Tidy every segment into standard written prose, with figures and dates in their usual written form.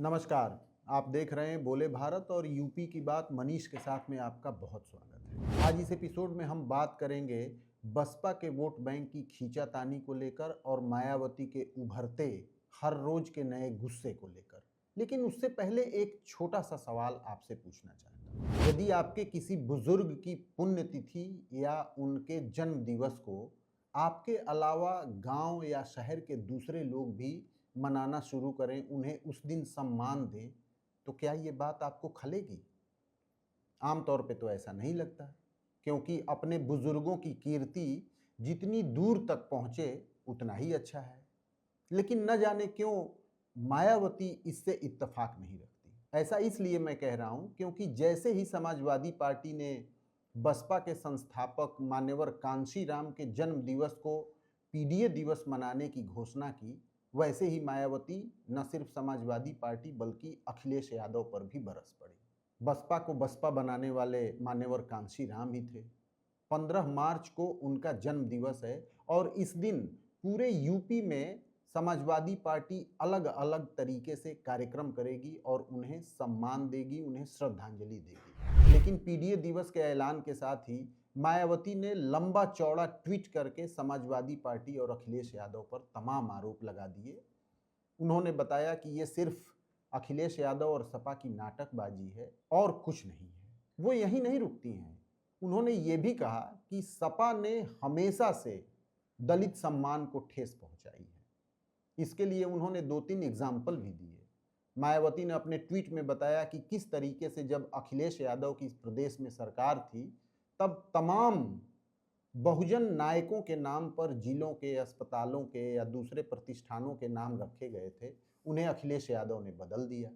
नमस्कार। आप देख रहे हैं बोले भारत और यूपी की बात। मनीष के साथ में आपका बहुत स्वागत है। आज इस एपिसोड में हम बात करेंगे बसपा के वोट बैंक की खींचातानी को लेकर और मायावती के उभरते हर रोज के नए गुस्से को लेकर। लेकिन उससे पहले एक छोटा सा सवाल आपसे पूछना चाहता हूँ। यदि आपके किसी बुजुर्ग की पुण्यतिथि या उनके जन्म दिवस को आपके अलावा गांव या शहर के दूसरे लोग भी मनाना शुरू करें, उन्हें उस दिन सम्मान दें, तो क्या ये बात आपको खलेगी? आमतौर पे तो ऐसा नहीं लगता, क्योंकि अपने बुजुर्गों की कीर्ति जितनी दूर तक पहुंचे उतना ही अच्छा है। लेकिन न जाने क्यों मायावती इससे इत्तेफाक नहीं रखती। ऐसा इसलिए मैं कह रहा हूं क्योंकि जैसे ही समाजवादी पार्टी ने बसपा के संस्थापक मान्यवर कांशीराम के जन्म दिवस को पीडीए दिवस मनाने की घोषणा की, वैसे ही मायावती न सिर्फ समाजवादी पार्टी बल्कि अखिलेश यादव पर भी बरस पड़ी। बसपा को बसपा बनाने वाले मान्यवर कांशीराम ही थे। 15 मार्च को उनका जन्म दिवस है और इस दिन पूरे यूपी में समाजवादी पार्टी अलग अलग तरीके से कार्यक्रम करेगी और उन्हें सम्मान देगी, उन्हें श्रद्धांजलि देगी। लेकिन पीडीए दिवस के ऐलान के साथ ही मायावती ने लंबा चौड़ा ट्वीट करके समाजवादी पार्टी और अखिलेश यादव पर तमाम आरोप लगा दिए। उन्होंने बताया कि ये सिर्फ अखिलेश यादव और सपा की नाटकबाजी है और कुछ नहीं है। वो यहीं नहीं रुकती हैं। उन्होंने ये भी कहा कि सपा ने हमेशा से दलित सम्मान को ठेस पहुंचाई है। इसके लिए उन्होंने 2-3 एग्जाम्पल भी दिए। मायावती ने अपने ट्वीट में बताया कि किस तरीके से जब अखिलेश यादव की इस प्रदेश में सरकार थी, तब तमाम बहुजन नायकों के नाम पर जिलों के, अस्पतालों के या दूसरे प्रतिष्ठानों के नाम रखे गए थे, उन्हें अखिलेश यादव ने बदल दिया।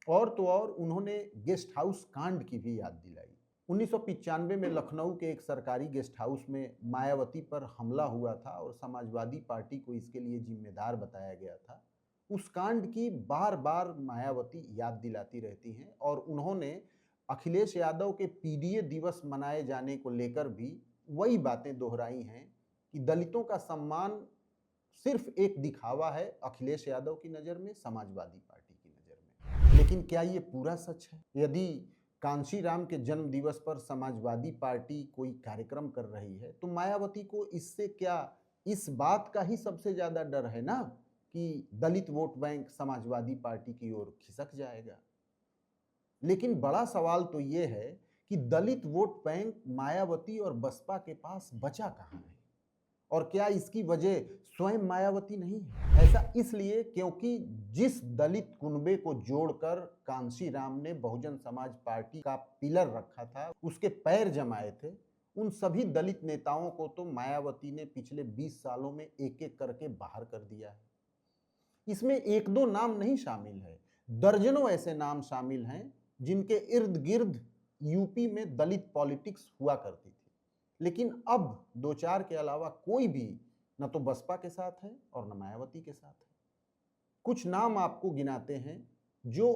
और तो और उन्होंने गेस्ट हाउस कांड की भी याद दिलाई। 1995 में लखनऊ के एक सरकारी गेस्ट हाउस में मायावती पर हमला हुआ था और समाजवादी पार्टी को इसके लिए जिम्मेदार बताया गया था। उस कांड की बार बार मायावती याद दिलाती रहती हैं और उन्होंने अखिलेश यादव के पीडीए दिवस मनाए जाने को लेकर भी वही बातें दोहराई हैं कि दलितों का सम्मान सिर्फ एक दिखावा है अखिलेश यादव की नज़र में, समाजवादी पार्टी की नज़र में। लेकिन क्या ये पूरा सच है? यदि कांशीराम के जन्म दिवस पर समाजवादी पार्टी कोई कार्यक्रम कर रही है तो मायावती को इससे क्या इस बात का ही सबसे ज़्यादा डर है ना कि दलित वोट बैंक समाजवादी पार्टी की ओर खिसक जाएगा। लेकिन बड़ा सवाल तो ये है कि दलित वोट बैंक मायावती और बसपा के पास बचा कहाँ है, और क्या इसकी वजह स्वयं मायावती नहीं है? ऐसा इसलिए क्योंकि जिस दलित कुनबे को जोड़कर कांशीराम ने बहुजन समाज पार्टी का पिलर रखा था, उसके पैर जमाए थे, उन सभी दलित नेताओं को तो मायावती ने पिछले 20 सालों में एक एक करके बाहर कर दिया है। इसमें एक दो नाम नहीं शामिल है, दर्जनों ऐसे नाम शामिल हैं जिनके इर्द गिर्द यूपी में दलित पॉलिटिक्स हुआ करती थी। लेकिन अब 2-4 के अलावा कोई भी न तो बसपा के साथ है और न मायावती के साथ है। कुछ नाम आपको गिनाते हैं जो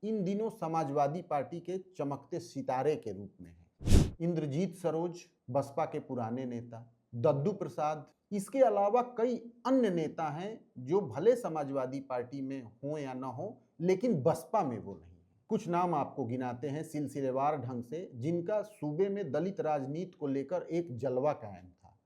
इन दिनों समाजवादी पार्टी के चमकते सितारे के रूप में हैं। इंद्रजीत सरोज, बसपा के पुराने नेता, दद्दू प्रसाद, इसके अलावा कई अन्य नेता हैं जो भले समाजवादी पार्टी में हो या ना हो, लेकिन बसपा में वो नहीं। कुछ नाम आपको गिनाते हैं सिलसिलेवार ढंग से, जिनका सूबे में दलित राजनीति को लेकर एक जलवा कायम था,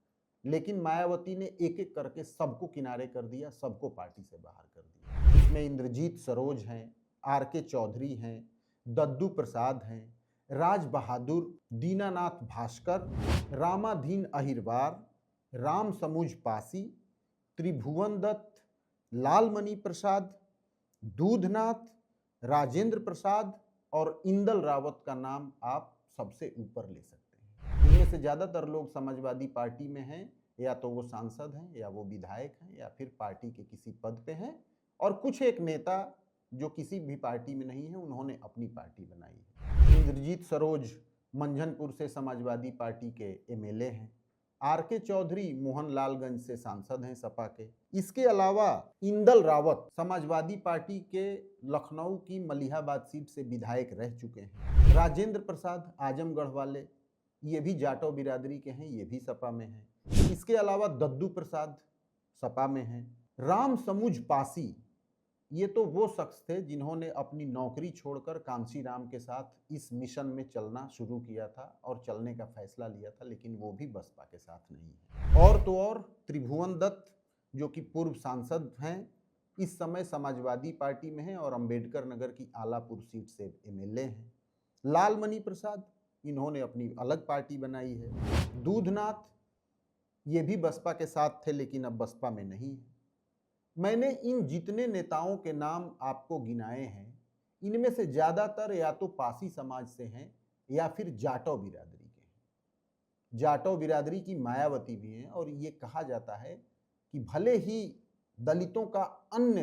लेकिन मायावती ने एक एक करके सबको किनारे कर दिया, सबको पार्टी से बाहर कर दिया। इसमें इंद्रजीत सरोज हैं, आर.के. चौधरी हैं, दद्दू प्रसाद हैं, राज बहादुर, दीनानाथ भास्कर, रामाधीन अहिरवार, राम समुझ पासी, त्रिभुवन दत्त, लालमणि प्रसाद, दूधनाथ, राजेंद्र प्रसाद और इंदल रावत का नाम आप सबसे ऊपर ले सकते हैं। इनमें से ज़्यादातर लोग समाजवादी पार्टी में हैं, या तो वो सांसद हैं या वो विधायक हैं या फिर पार्टी के किसी पद पे हैं, और कुछ एक नेता जो किसी भी पार्टी में नहीं है, उन्होंने अपनी पार्टी बनाई है। इंद्रजीत सरोज मंझनपुर से समाजवादी पार्टी के एमएलए हैं। आर.के. चौधरी मोहनलालगंज से सांसद हैं सपा के। इसके अलावा इंदल रावत समाजवादी पार्टी के लखनऊ की मलिहाबाद सीट से विधायक रह चुके हैं। राजेंद्र प्रसाद आजमगढ़ वाले, ये भी जाटव बिरादरी के हैं, ये भी सपा में हैं। इसके अलावा दद्दू प्रसाद सपा में हैं। राम समुझ पासी ये तो वो शख्स थे जिन्होंने अपनी नौकरी छोड़कर कांशीराम के साथ इस मिशन में चलना शुरू किया था और चलने का फैसला लिया था, लेकिन वो भी बसपा के साथ नहीं है। और तो और त्रिभुवन दत्त जो कि पूर्व सांसद हैं, इस समय समाजवादी पार्टी में हैं और अंबेडकर नगर की आलापुर सीट से एमएलए हैं। लालमणि प्रसाद, इन्होंने अपनी अलग पार्टी बनाई है। दूधनाथ, ये भी बसपा के साथ थे लेकिन अब बसपा में नहीं है। मैंने इन जितने नेताओं के नाम आपको गिनाए हैं, इनमें से ज़्यादातर या तो पासी समाज से हैं या फिर जाटव बिरादरी के हैं। जाटव बिरादरी की मायावती भी हैं और ये कहा जाता है कि भले ही दलितों का अन्य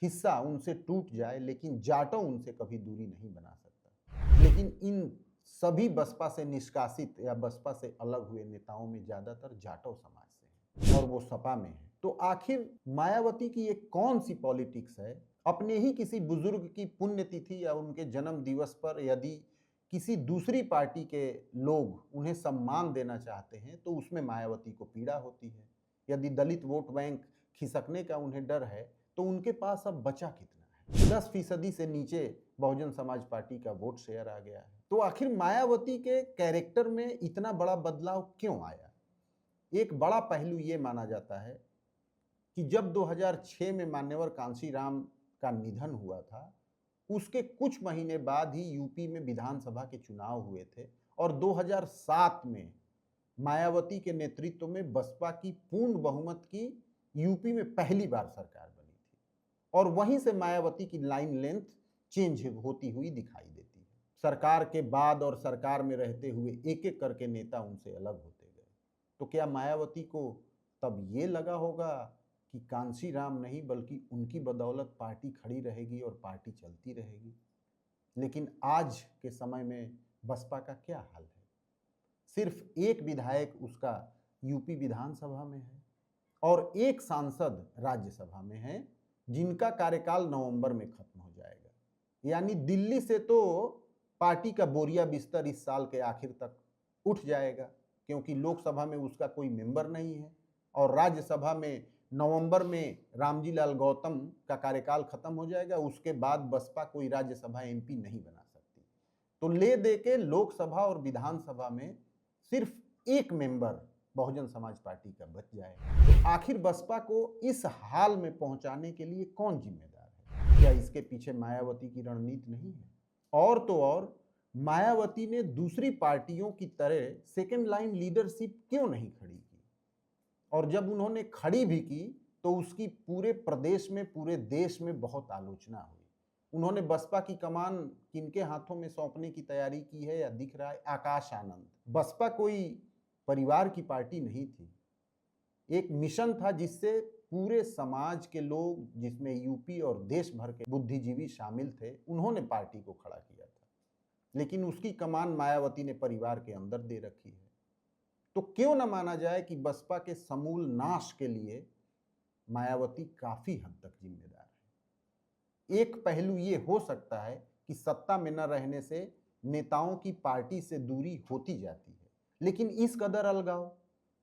हिस्सा उनसे टूट जाए लेकिन जाटव उनसे कभी दूरी नहीं बना सकता। लेकिन इन सभी बसपा से निष्कासित या बसपा से अलग हुए नेताओं में ज़्यादातर जाटव समाज से हैं और वो सपा में है। तो आखिर मायावती की ये कौन सी पॉलिटिक्स है? अपने ही किसी बुजुर्ग की पुण्यतिथि या उनके जन्म दिवस पर यदि किसी दूसरी पार्टी के लोग उन्हें सम्मान देना चाहते हैं तो उसमें मायावती को पीड़ा होती है। यदि दलित वोट बैंक खिसकने का उन्हें डर है तो उनके पास अब बचा कितना है? 10% से नीचे बहुजन समाज पार्टी का वोट शेयर आ गया है। तो आखिर मायावती के कैरेक्टर में इतना बड़ा बदलाव क्यों आया? एक बड़ा पहलू ये माना जाता है कि जब 2006 में मान्यवर कांशीराम का निधन हुआ था, उसके कुछ महीने बाद ही यूपी में विधानसभा के चुनाव हुए थे और 2007 में मायावती के नेतृत्व में बसपा की पूर्ण बहुमत की यूपी में पहली बार सरकार बनी थी और वहीं से मायावती की लाइन लेंथ चेंज होती हुई दिखाई देती है। सरकार के बाद और सरकार में रहते हुए एक एक करके नेता उनसे अलग होते गए। तो क्या मायावती को तब ये लगा होगा कि कांशीराम नहीं बल्कि उनकी बदौलत पार्टी खड़ी रहेगी और पार्टी चलती रहेगी? लेकिन आज के समय में बसपा का क्या हाल है? सिर्फ एक विधायक उसका यूपी विधानसभा में है और एक सांसद राज्यसभा में है जिनका कार्यकाल नवंबर में खत्म हो जाएगा। यानी दिल्ली से तो पार्टी का बोरिया बिस्तर इस साल के आखिर तक उठ जाएगा क्योंकि लोकसभा में उसका कोई मेंबर नहीं है और राज्यसभा में नवंबर में रामजी लाल गौतम का कार्यकाल खत्म हो जाएगा। उसके बाद बसपा कोई राज्यसभा एमपी नहीं बना सकती। तो ले दे के लोकसभा और विधानसभा में सिर्फ एक मेंबर बहुजन समाज पार्टी का बच जाएगा। तो आखिर बसपा को इस हाल में पहुंचाने के लिए कौन जिम्मेदार है? क्या इसके पीछे मायावती की रणनीति नहीं है? और तो और मायावती ने दूसरी पार्टियों की तरह सेकेंड लाइन लीडरशिप क्यों नहीं खड़ी की? और जब उन्होंने खड़ी भी की तो उसकी पूरे प्रदेश में, पूरे देश में बहुत आलोचना हुई। उन्होंने बसपा की कमान किनके हाथों में सौंपने की तैयारी की है या दिख रहा है? आकाश आनंद। बसपा कोई परिवार की पार्टी नहीं थी, एक मिशन था जिससे पूरे समाज के लोग, जिसमें यूपी और देश भर के बुद्धिजीवी शामिल थे, उन्होंने पार्टी को खड़ा किया था। लेकिन उसकी कमान मायावती ने परिवार के अंदर दे रखी है। तो क्यों न माना जाए कि बसपा के समूल नाश के लिए मायावती काफी हद तक जिम्मेदार है। एक पहलू ये हो सकता है कि सत्ता में न रहने से नेताओं की पार्टी से दूरी होती जाती है, लेकिन इस कदर अलगाव,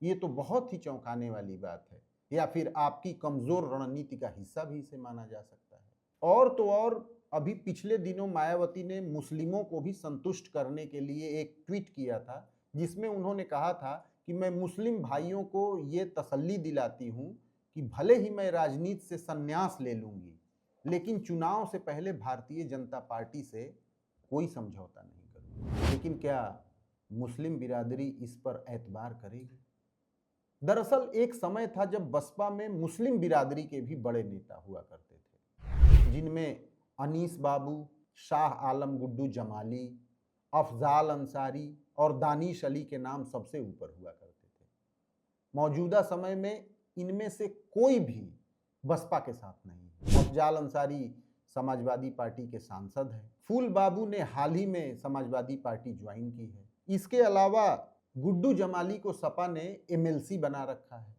ये तो बहुत ही चौंकाने वाली बात है। या फिर आपकी कमजोर रणनीति का हिस्सा भी इसे माना जा सकता है। और तो और अभी पिछले दिनों मायावती ने मुस्लिमों को भी संतुष्ट करने के लिए एक ट्वीट किया था जिसमें उन्होंने कहा था कि मैं मुस्लिम भाइयों को ये तसल्ली दिलाती हूँ कि भले ही मैं राजनीति से संन्यास ले लूंगी लेकिन चुनाव से पहले भारतीय जनता पार्टी से कोई समझौता नहीं करूंगी। लेकिन क्या मुस्लिम बिरादरी इस पर एतबार करेगी? दरअसल एक समय था जब बसपा में मुस्लिम बिरादरी के भी बड़े नेता हुआ करते थे, जिनमें अनीस बाबू, शाह आलम गुड्डू जमाली, अफजाल अंसारी और दानिश अली के नाम सबसे ऊपर हुआ करते थे। मौजूदा समय में इनमें से कोई भी बसपा के साथ नहीं है। अफजाल अंसारी समाजवादी पार्टी के सांसद हैं। फूल बाबू ने हाल ही में समाजवादी पार्टी ज्वाइन की है। इसके अलावा गुड्डू जमाली को सपा ने एमएलसी बना रखा है।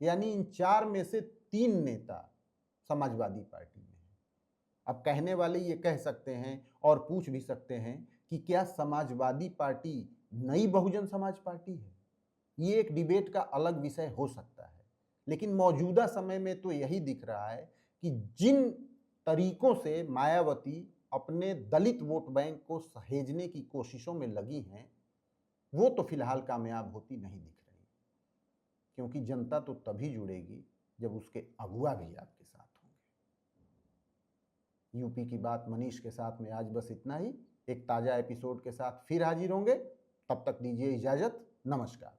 यानी इन 4 में से 3 नेता समाजवादी पार्टी में हैं। अब कहने वाले ये कह सकते हैं और पूछ भी सकते हैं कि क्या समाजवादी पार्टी नई बहुजन समाज पार्टी है? ये एक डिबेट का अलग विषय हो सकता है, लेकिन मौजूदा समय में तो यही दिख रहा है कि जिन तरीकों से मायावती अपने दलित वोट बैंक को सहेजने की कोशिशों में लगी हैं, वो तो फिलहाल कामयाब होती नहीं दिख रही, क्योंकि जनता तो तभी जुड़ेगी जब उसके अगुआ भी आपके साथ होंगे। यूपी की बात मनीष के साथ में आज बस इतना ही। एक ताज़ा एपिसोड के साथ फिर हाजिर होंगे, तब तक दीजिए इजाज़त। नमस्कार।